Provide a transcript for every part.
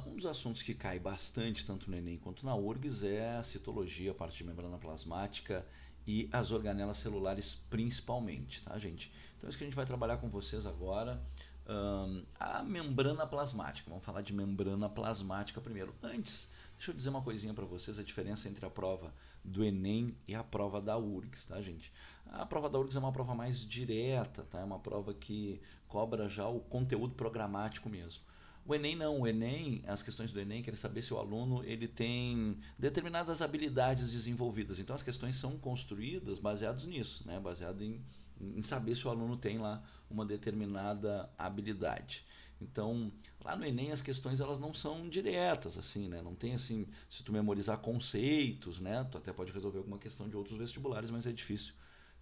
Um dos assuntos que cai bastante, tanto no Enem quanto na URGS, é a citologia, a parte de membrana plasmática e as organelas celulares principalmente, tá, gente? Então, isso que a gente vai trabalhar com vocês agora, a membrana plasmática. Vamos falar de membrana plasmática primeiro. Antes, deixa eu dizer uma coisinha para vocês, a diferença entre a prova do Enem e a prova da URGS, tá, gente? A prova da URGS é uma prova mais direta, tá? É uma prova que cobra já o conteúdo programático mesmo. O Enem não, o Enem, as questões do Enem querem saber se o aluno ele tem determinadas habilidades desenvolvidas. Então as questões são construídas baseadas nisso, né? Baseado em saber se o aluno tem lá uma determinada habilidade. Então, lá no Enem as questões elas não são diretas, assim, né? Não tem assim, se tu memorizar conceitos, né? Tu até pode resolver alguma questão de outros vestibulares, mas é difícil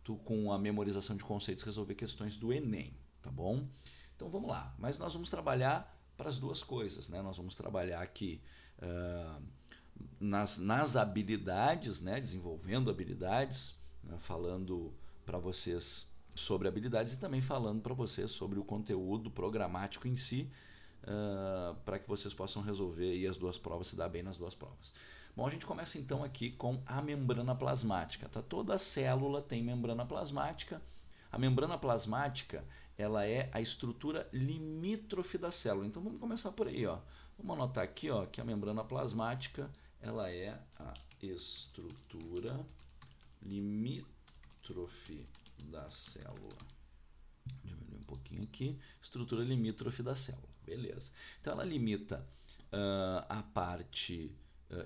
tu com a memorização de conceitos resolver questões do Enem, tá bom? Então vamos lá, mas nós vamos trabalhar para as duas coisas, né? Nós vamos trabalhar aqui nas habilidades, né? Desenvolvendo habilidades, né? Falando para vocês sobre habilidades e também falando para vocês sobre o conteúdo programático em si, para que vocês possam resolver aí as duas provas, se dar bem nas duas provas. Bom, a gente começa então aqui com a membrana plasmática. Tá? Toda célula tem membrana plasmática. A membrana plasmática ela é a estrutura limítrofe da célula. Então vamos começar por aí, ó. Vamos anotar aqui, ó, que a membrana plasmática ela é a estrutura limítrofe da célula. Diminuir um pouquinho aqui. Estrutura limítrofe da célula. Beleza. Então ela limita a parte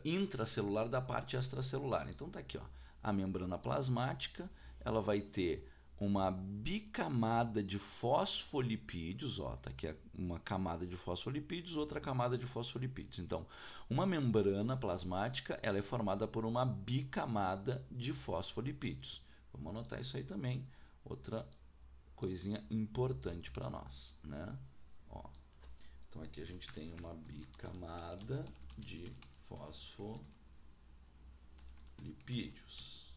intracelular da parte extracelular. Então tá aqui, ó. A membrana plasmática ela vai ter uma bicamada de fosfolipídios, ó, tá aqui uma camada de fosfolipídios, outra camada de fosfolipídios. Então, uma membrana plasmática, ela é formada por uma bicamada de fosfolipídios. Vamos anotar isso aí também, outra coisinha importante para nós, né? Ó, então aqui a gente tem uma bicamada de fosfolipídios.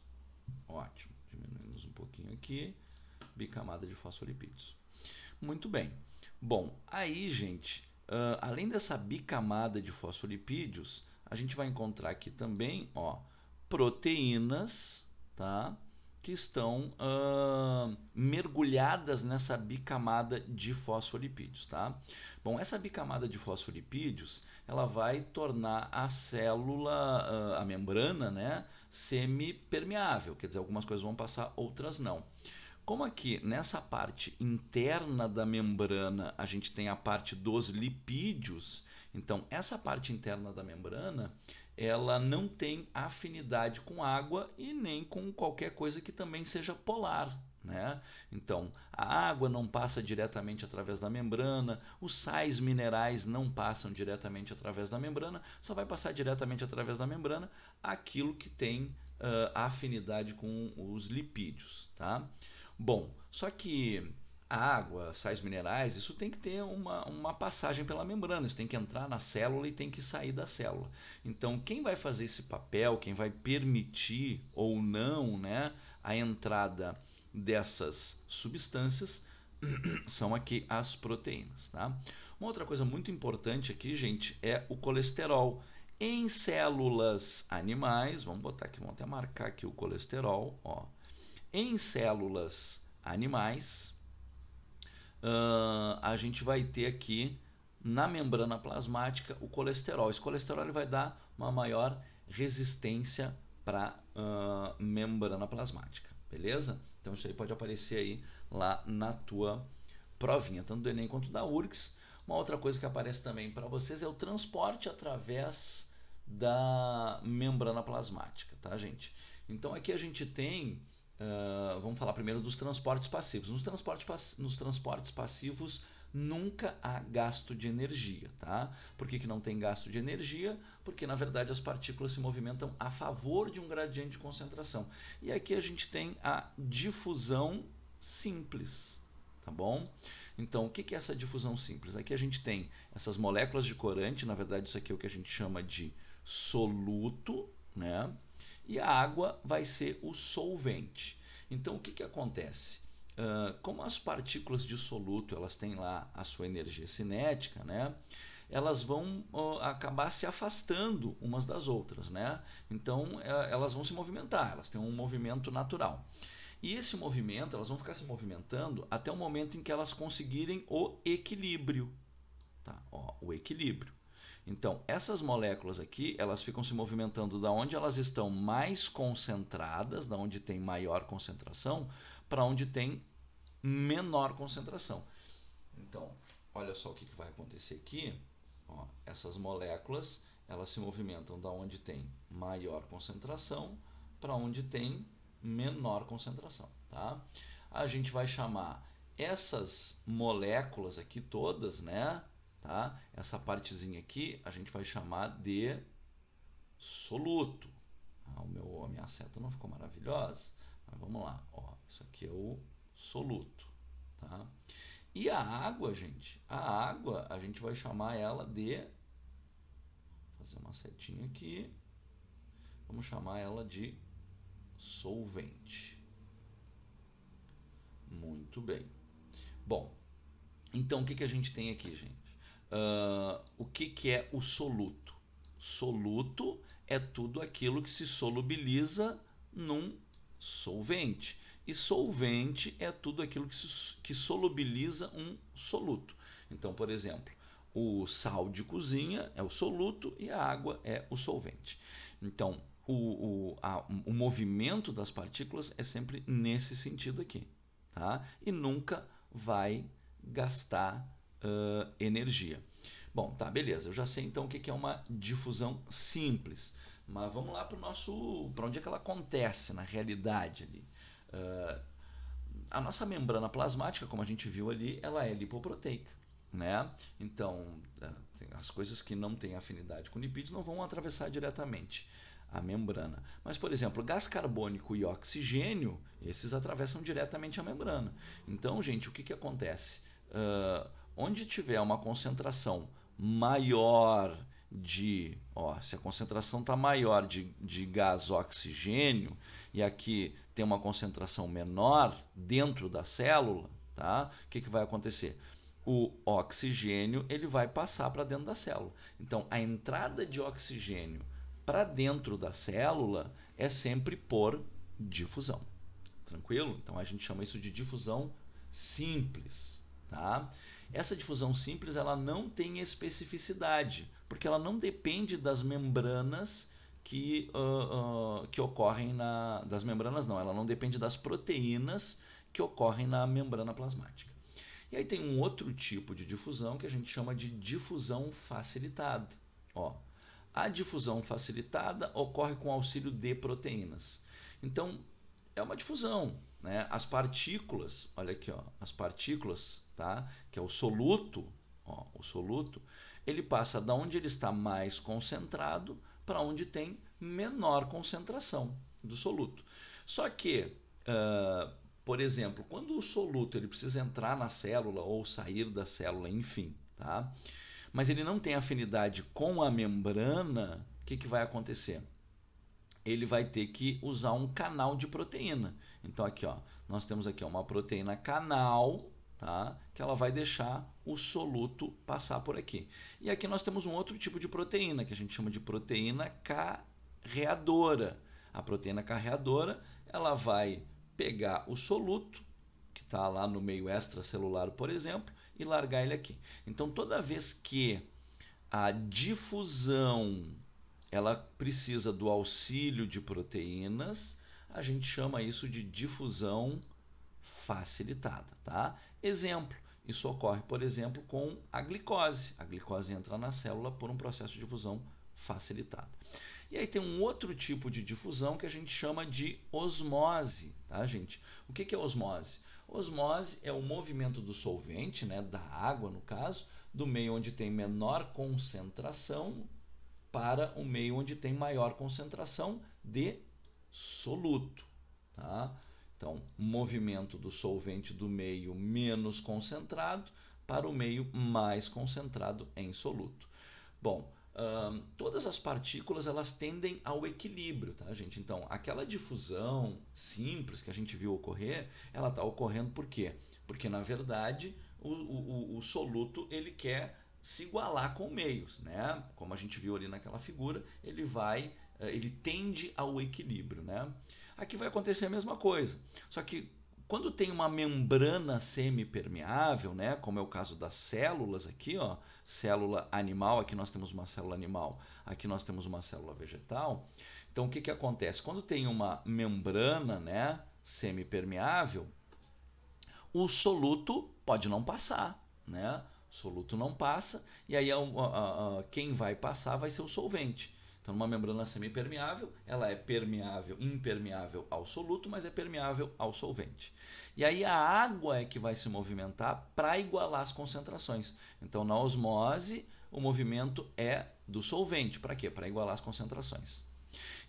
Ótimo. Diminuímos um pouquinho aqui, bicamada de fosfolipídios. Muito bem. Bom, aí, gente, além dessa bicamada de fosfolipídios, a gente vai encontrar aqui também, ó, proteínas, tá? Que estão mergulhadas nessa bicamada de fosfolipídios, tá? Bom, essa bicamada de fosfolipídios, ela vai tornar a célula, a membrana, né, semipermeável, quer dizer, algumas coisas vão passar, outras não. Como aqui nessa parte interna da membrana a gente tem a parte dos lipídios, então essa parte interna da membrana ela não tem afinidade com água e nem com qualquer coisa que também seja polar, né? Então a água não passa diretamente através da membrana, os sais minerais não passam diretamente através da membrana, só vai passar diretamente através da membrana aquilo que tem afinidade com os lipídios, tá? Bom, só que a água, sais minerais, isso tem que ter uma passagem pela membrana, isso tem que entrar na célula e tem que sair da célula. Então, quem vai fazer esse papel, quem vai permitir ou não, né, a entrada dessas substâncias são aqui as proteínas. Tá? Uma outra coisa muito importante aqui, gente, é o colesterol. Em células animais, vamos botar aqui, vamos até marcar aqui o colesterol, ó. Em células animais, a gente vai ter aqui na membrana plasmática o colesterol. Esse colesterol ele vai dar uma maior resistência para a membrana plasmática, beleza? Então isso aí pode aparecer aí lá na tua provinha, tanto do Enem quanto da URGS. Uma outra coisa que aparece também para vocês é o transporte através da membrana plasmática, tá, gente? Então aqui a gente tem vamos falar primeiro dos transportes passivos. Nos transportes passivos nunca há gasto de energia, tá? Por que não tem gasto de energia? Porque na verdade as partículas se movimentam a favor de um gradiente de concentração. E aqui a gente tem a difusão simples, tá bom? Então o que é essa difusão simples? Aqui a gente tem essas moléculas de corante, na verdade isso aqui é o que a gente chama de soluto, né? E a água vai ser o solvente. Então, o que acontece? como as partículas de soluto elas têm lá a sua energia cinética, né? Elas vão acabar se afastando umas das outras, né? Então elas vão se movimentar, elas têm um movimento natural. E esse movimento, elas vão ficar se movimentando até o momento em que elas conseguirem o equilíbrio. Tá? Ó, o equilíbrio. Então, essas moléculas aqui, elas ficam se movimentando da onde elas estão mais concentradas, da onde tem maior concentração, para onde tem menor concentração. Então, olha só o que vai acontecer aqui. Ó, essas moléculas, elas se movimentam da onde tem maior concentração para onde tem menor concentração. Tá? A gente vai chamar essas moléculas aqui todas, né? Tá? Essa partezinha aqui a gente vai chamar de soluto. A minha seta não ficou maravilhosa, mas vamos lá. Ó, isso aqui é o soluto. Tá? E a água, gente, a gente vai chamar ela de, vou fazer uma setinha aqui, vamos chamar ela de solvente. Muito bem. Bom, então o que a gente tem aqui, gente? O que é o soluto? Soluto é tudo aquilo que se solubiliza num solvente. E solvente é tudo aquilo que solubiliza um soluto. Então, por exemplo, o sal de cozinha é o soluto e a água é o solvente. Então, o movimento das partículas é sempre nesse sentido aqui. Tá? E nunca vai gastar energia. Bom, tá, beleza. Eu já sei então o que é uma difusão simples. Mas vamos lá para onde é que ela acontece na realidade ali. A nossa membrana plasmática, como a gente viu ali, ela é lipoproteica, né? Então, as coisas que não têm afinidade com lipídios não vão atravessar diretamente a membrana. Mas, por exemplo, gás carbônico e oxigênio, esses atravessam diretamente a membrana. Então, gente, o que acontece? Onde tiver uma concentração maior se a concentração está maior de gás oxigênio e aqui tem uma concentração menor dentro da célula, tá? O que vai acontecer? O oxigênio ele vai passar para dentro da célula. Então, a entrada de oxigênio para dentro da célula é sempre por difusão. Tranquilo? Então, a gente chama isso de difusão simples. Tá? Essa difusão simples ela não tem especificidade, porque ela não depende das membranas que ocorrem das membranas não, ela não depende das proteínas que ocorrem na membrana plasmática. E aí tem um outro tipo de difusão que a gente chama de difusão facilitada. Ó, a difusão facilitada ocorre com auxílio de proteínas. Então, é uma difusão, né? As partículas, olha aqui, ó, as partículas, tá? Que é o soluto, ó, o soluto, ele passa da onde ele está mais concentrado para onde tem menor concentração do soluto. Só que, por exemplo, quando o soluto ele precisa entrar na célula ou sair da célula, enfim, tá? Mas ele não tem afinidade com a membrana, o que vai acontecer? Ele vai ter que usar um canal de proteína. Então aqui, ó, nós temos aqui uma proteína canal, tá? Que ela vai deixar o soluto passar por aqui. E aqui nós temos um outro tipo de proteína, que a gente chama de proteína carreadora. A proteína carreadora, ela vai pegar o soluto, que está lá no meio extracelular, por exemplo, e largar ele aqui. Então, toda vez que a difusão ela precisa do auxílio de proteínas, a gente chama isso de difusão facilitada, tá? Exemplo, isso ocorre, por exemplo, com a glicose. A glicose entra na célula por um processo de difusão facilitada. E aí tem um outro tipo de difusão que a gente chama de osmose, tá, gente? O que é osmose? Osmose é o movimento do solvente, né, da água no caso, do meio onde tem menor concentração para o meio onde tem maior concentração de soluto, tá? Então, movimento do solvente do meio menos concentrado para o meio mais concentrado em soluto. Bom, todas as partículas elas tendem ao equilíbrio, tá, gente? Então, aquela difusão simples que a gente viu ocorrer, ela está ocorrendo por quê? Porque, na verdade, o soluto ele quer se igualar com meios, né? Como a gente viu ali naquela figura, ele tende ao equilíbrio, né? Aqui vai acontecer a mesma coisa, só que quando tem uma membrana semipermeável, né, como é o caso das células aqui, ó, célula animal, aqui nós temos uma célula animal, aqui nós temos uma célula vegetal. Então o que, que acontece? Quando tem uma membrana, né, semipermeável, o soluto pode não passar, né? O soluto não passa e aí quem vai passar vai ser o solvente. Então, uma membrana semipermeável, ela é permeável, impermeável ao soluto, mas é permeável ao solvente. E aí a água é que vai se movimentar para igualar as concentrações. Então, na osmose, o movimento é do solvente. Para quê? Para igualar as concentrações.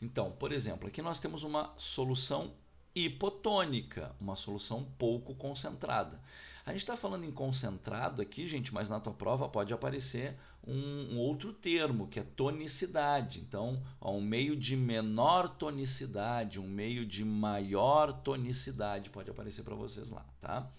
Então, por exemplo, aqui nós temos uma solução hipotônica, uma solução pouco concentrada. A gente está falando em concentrado aqui, gente, mas na tua prova pode aparecer um outro termo, que é tonicidade. Então, ó, um meio de menor tonicidade, um meio de maior tonicidade pode aparecer para vocês lá, tá?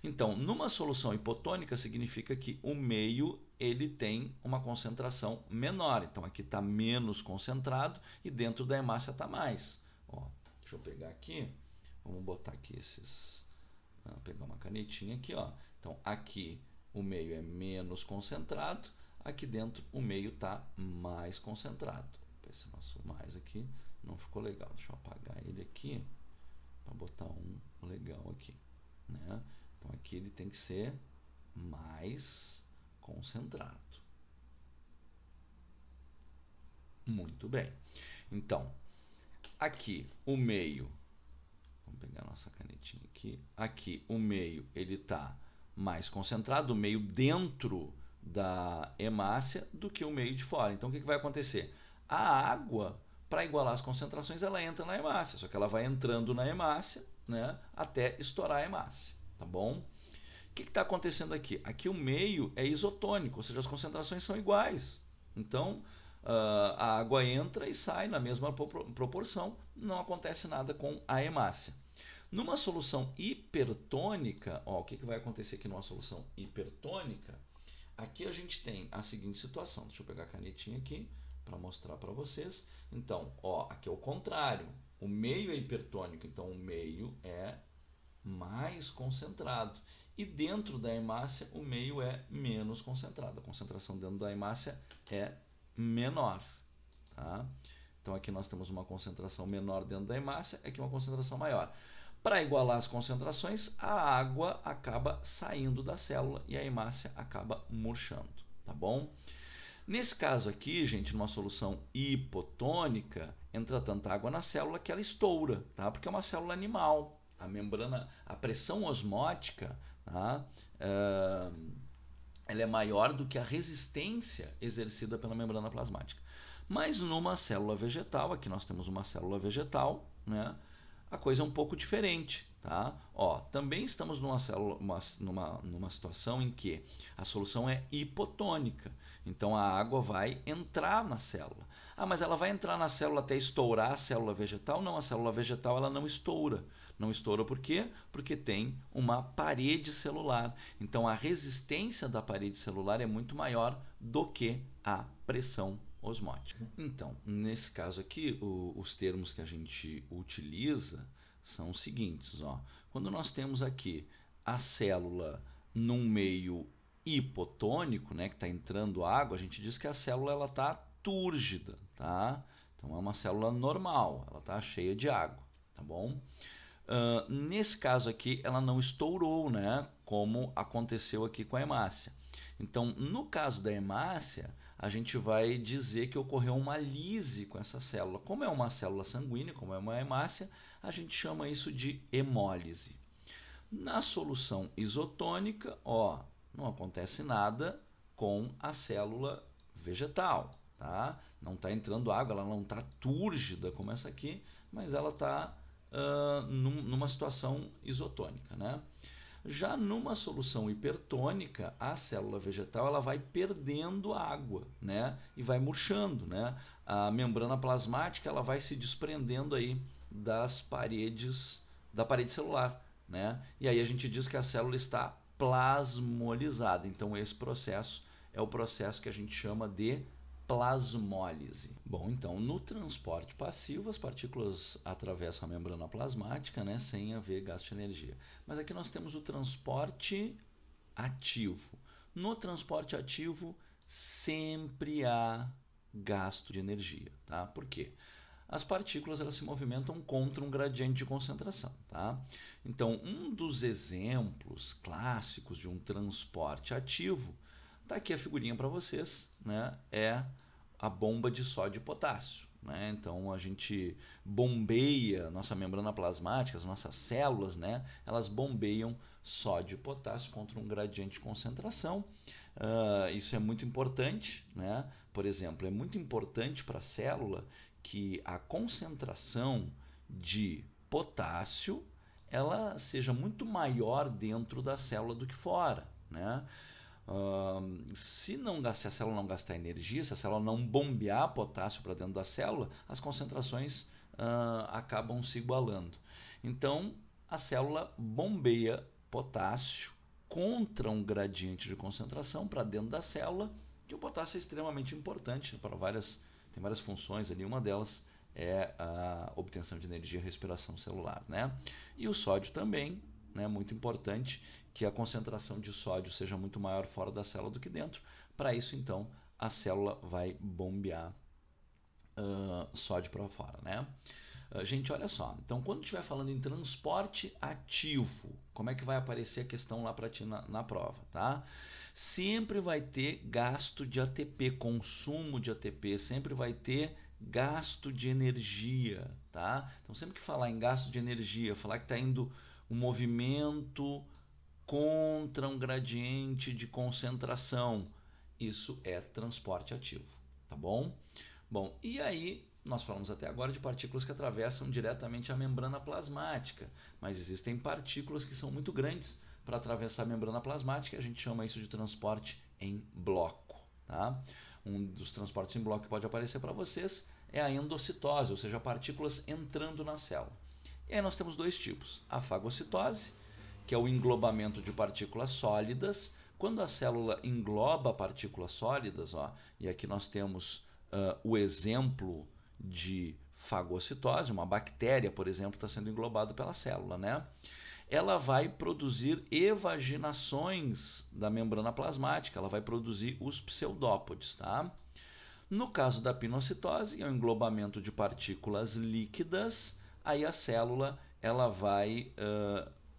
Então, numa solução hipotônica significa que o meio ele tem uma concentração menor. Então, aqui está menos concentrado e dentro da hemácia está mais. Ó, deixa eu pegar aqui, vamos botar aqui vou pegar uma canetinha aqui, ó. Então, aqui o meio é menos concentrado, aqui dentro o meio está mais concentrado. Esse nosso mais aqui não ficou legal. Deixa eu apagar ele aqui para botar um legal aqui, né? Então, aqui ele tem que ser mais concentrado. Muito bem. Então, aqui o meio, vamos pegar a nossa canetinha aqui. Aqui o meio ele está mais concentrado, o meio dentro da hemácia do que o meio de fora. Então, o que vai acontecer? A água, para igualar as concentrações, ela entra na hemácia, só que ela vai entrando na hemácia, né, até estourar a hemácia, tá bom? O que está acontecendo aqui? Aqui o meio é isotônico, ou seja, as concentrações são iguais. Então, a água entra e sai na mesma proporção, não acontece nada com a hemácia. Numa solução hipertônica, ó, o que vai acontecer aqui numa solução hipertônica? Aqui a gente tem a seguinte situação. Deixa eu pegar a canetinha aqui para mostrar para vocês. Então, ó, aqui é o contrário. O meio é hipertônico, então o meio é mais concentrado. E dentro da hemácia, o meio é menos concentrado. A concentração dentro da hemácia é menor. Tá? Então, aqui nós temos uma concentração menor dentro da hemácia, aqui uma concentração maior. Para igualar as concentrações, a água acaba saindo da célula e a hemácia acaba murchando, tá bom? Nesse caso aqui, gente, numa solução hipotônica, entra tanta água na célula que ela estoura, tá? Porque é uma célula animal. A membrana, a pressão osmótica, tá? Ela é maior do que a resistência exercida pela membrana plasmática. Mas numa célula vegetal, aqui nós temos uma célula vegetal, né? A coisa é um pouco diferente, tá? Ó, também estamos numa situação em que a solução é hipotônica. Então a água vai entrar na célula. Ah, mas ela vai entrar na célula até estourar a célula vegetal? Não, a célula vegetal ela não estoura. Não estoura por quê? Porque tem uma parede celular. Então a resistência da parede celular é muito maior do que a pressão osmótica. Então, nesse caso aqui, os termos que a gente utiliza são os seguintes. Ó. Quando nós temos aqui a célula num meio hipotônico, né, que está entrando água, a gente diz que a célula está túrgida. Tá? Então, é uma célula normal, ela está cheia de água. Tá bom? Nesse caso aqui, ela não estourou, né, como aconteceu aqui com a hemácia. Então, no caso da hemácia, a gente vai dizer que ocorreu uma lise com essa célula. Como é uma célula sanguínea, como é uma hemácia, a gente chama isso de hemólise. Na solução isotônica, ó, não acontece nada com a célula vegetal, tá? Não está entrando água, ela não está túrgida como essa aqui, mas ela está numa situação isotônica, né? Já numa solução hipertônica, a célula vegetal ela vai perdendo água, né? E vai murchando, né? A membrana plasmática ela vai se desprendendo aí das paredes, da parede celular, né? E aí a gente diz que a célula está plasmolizada. Então esse processo é o processo que a gente chama de plasmólise. Bom, então no transporte passivo as partículas atravessam a membrana plasmática, né, sem haver gasto de energia. Mas aqui nós temos o transporte ativo. No transporte ativo sempre há gasto de energia, tá? Por quê? As partículas elas se movimentam contra um gradiente de concentração, tá? Então, um dos exemplos clássicos de um transporte ativo, tá aqui a figurinha para vocês, né? É a bomba de sódio e potássio, né? Então a gente bombeia nossa membrana plasmática, as nossas células, né? Elas bombeiam sódio e potássio contra um gradiente de concentração. Isso é muito importante, né? Por exemplo, é muito importante para a célula que a concentração de potássio ela seja muito maior dentro da célula do que fora, né? Se a célula não gastar energia, se a célula não bombear potássio para dentro da célula, as concentrações acabam se igualando. Então, a célula bombeia potássio contra um gradiente de concentração para dentro da célula, que o potássio é extremamente importante para tem várias funções ali, uma delas é a obtenção de energia e respiração celular, né? E o sódio também, né, muito importante que a concentração de sódio seja muito maior fora da célula do que dentro. Para isso, então, a célula vai bombear sódio para fora, né? Gente, olha só. Então, quando estiver falando em transporte ativo, como é que vai aparecer a questão lá para ti na prova, tá? Sempre vai ter gasto de ATP, consumo de ATP, sempre vai ter gasto de energia, tá? Então, sempre que falar em gasto de energia, falar que está indo um movimento contra um gradiente de concentração, isso é transporte ativo, tá bom? Bom, e aí nós falamos até agora de partículas que atravessam diretamente a membrana plasmática, mas existem partículas que são muito grandes para atravessar a membrana plasmática, a gente chama isso de transporte em bloco, tá? Um dos transportes em bloco que pode aparecer para vocês é a endocitose, ou seja, partículas entrando na célula. E aí nós temos dois tipos, a fagocitose, que é o englobamento de partículas sólidas. Quando a célula engloba partículas sólidas, ó, e aqui nós temos o exemplo de fagocitose, uma bactéria, por exemplo, está sendo englobada pela célula, né? Ela vai produzir evaginações da membrana plasmática, ela vai produzir os pseudópodes, tá? No caso da pinocitose, é o englobamento de partículas líquidas, aí a célula ela vai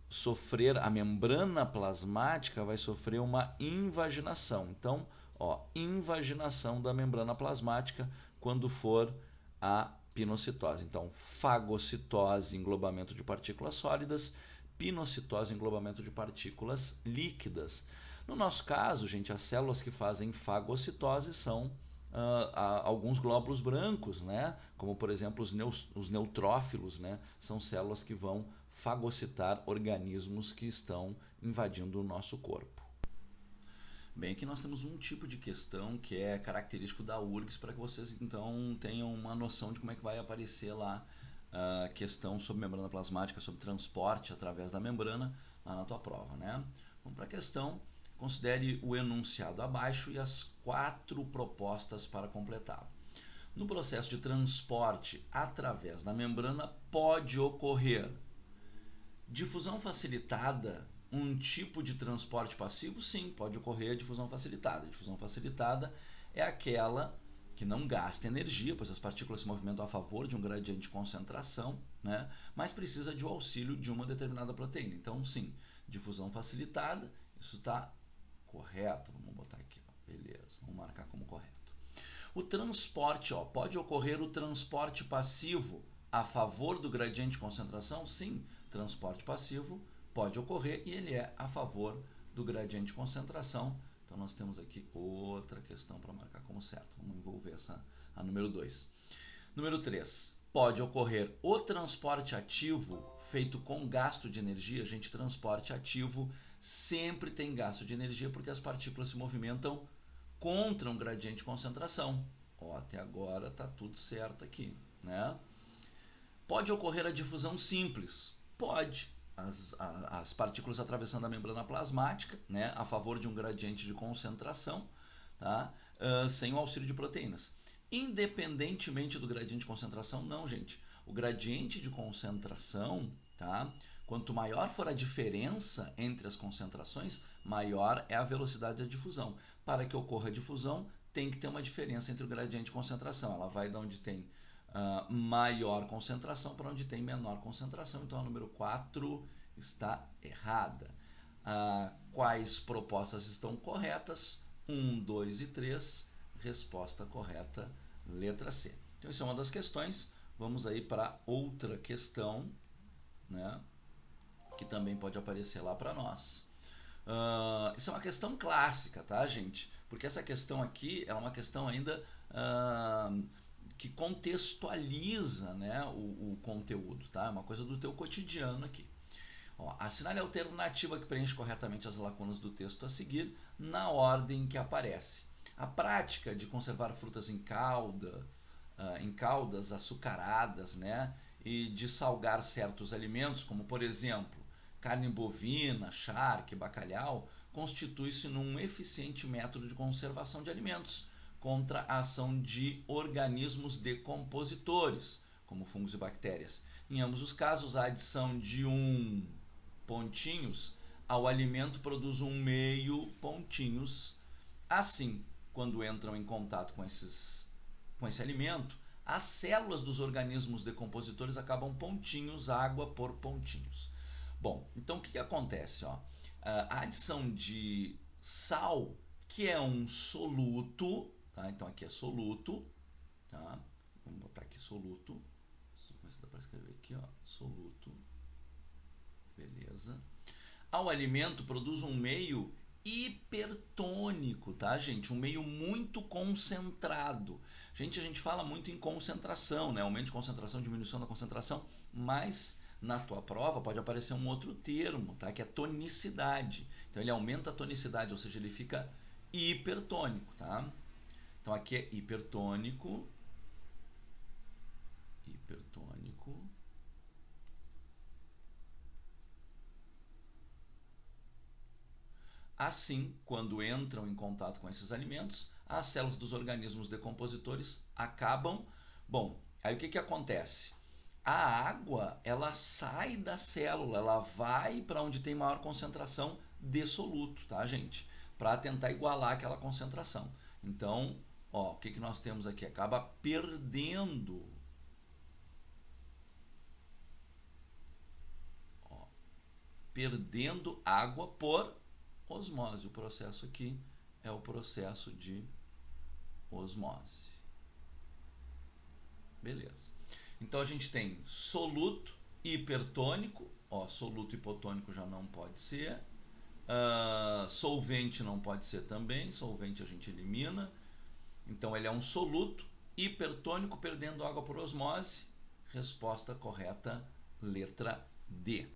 sofrer, a membrana plasmática vai sofrer uma invaginação. Então, ó, invaginação da membrana plasmática quando for a pinocitose. Então, fagocitose, englobamento de partículas sólidas, pinocitose, englobamento de partículas líquidas. No nosso caso, gente, as células que fazem fagocitose são alguns glóbulos brancos, né? Como por exemplo os neutrófilos, né? São células que vão fagocitar organismos que estão invadindo o nosso corpo. Bem, aqui nós temos um tipo de questão que é característico da URGS para que vocês então tenham uma noção de como é que vai aparecer lá a questão sobre membrana plasmática, sobre transporte através da membrana lá na tua prova, né? Vamos para a questão. Considere o enunciado abaixo e as 4 propostas para completar. No processo de transporte através da membrana pode ocorrer difusão facilitada, um tipo de transporte passivo? Sim, pode ocorrer a difusão facilitada. A difusão facilitada é aquela que não gasta energia, pois as partículas se movimentam a favor de um gradiente de concentração, né? Mas precisa de auxílio de uma determinada proteína. Então, sim, difusão facilitada, isso está correto, vamos botar aqui, ó. Beleza, vamos marcar como correto. O transporte, ó, pode ocorrer o transporte passivo a favor do gradiente de concentração? Sim, transporte passivo pode ocorrer e ele é a favor do gradiente de concentração. Então nós temos aqui outra questão para marcar como certo. Vamos envolver a número 2. Número 3. pode ocorrer o transporte ativo feito com gasto de energia. Gente, transporte ativo sempre tem gasto de energia porque as partículas se movimentam contra um gradiente de concentração. Ó, até agora está tudo certo aqui, né? Pode ocorrer a difusão simples? Pode. As partículas atravessando a membrana plasmática, né, a favor de um gradiente de concentração, tá? Sem o auxílio de proteínas. Independentemente do gradiente de concentração, não, gente. O gradiente de concentração, tá? Quanto maior for a diferença entre as concentrações, maior é a velocidade da difusão. Para que ocorra a difusão, tem que ter uma diferença entre o gradiente de concentração. Ela vai de onde tem maior concentração para onde tem menor concentração. Então a número 4 está errada. Quais propostas estão corretas? 1, 2 e 3. Resposta correta, letra C. Então isso é uma das questões. Vamos aí para outra questão, né, que também pode aparecer lá para nós. Isso é uma questão clássica, tá, gente? Porque essa questão aqui é uma questão ainda que contextualiza, né, o conteúdo, tá? É uma coisa do teu cotidiano aqui. Ó, assinale a alternativa que preenche corretamente as lacunas do texto a seguir na ordem que aparece. A prática de conservar frutas em caldas açucaradas, né, e de salgar certos alimentos, como por exemplo carne bovina, charque, bacalhau, constitui-se num eficiente método de conservação de alimentos contra a ação de organismos decompositores, como fungos e bactérias. Em ambos os casos, a adição de pontinhos ao alimento produz pontinhos. Assim, quando entram em contato com esse alimento, as células dos organismos decompositores acabam pontinhos, água por pontinhos. Bom, então o que acontece? Ó? A adição de sal, que é um soluto, tá? Então aqui é soluto, tá? Vamos botar aqui soluto. Se dá para escrever aqui, ó, soluto. Beleza. Ao alimento produz um meio hipertônico, tá, gente? Um meio muito concentrado. Gente, a gente fala muito em concentração, né? Aumento de concentração, diminuição da concentração, mas na tua prova pode aparecer um outro termo, tá? Que é tonicidade. Então ele aumenta a tonicidade, ou seja, ele fica hipertônico, tá? Então aqui é hipertônico. Assim, quando entram em contato com esses alimentos, as células dos organismos decompositores acabam... Bom, aí o que acontece? A água, ela sai da célula, ela vai para onde tem maior concentração de soluto, tá, gente? Para tentar igualar aquela concentração. Então, ó, o que nós temos aqui? Acaba perdendo... perdendo água por osmose. O processo aqui é o processo de osmose. Beleza. Então a gente tem soluto hipertônico, ó, soluto hipotônico já não pode ser, solvente não pode ser também, solvente a gente elimina. Então ele é um soluto hipertônico perdendo água por osmose. Resposta correta, letra D.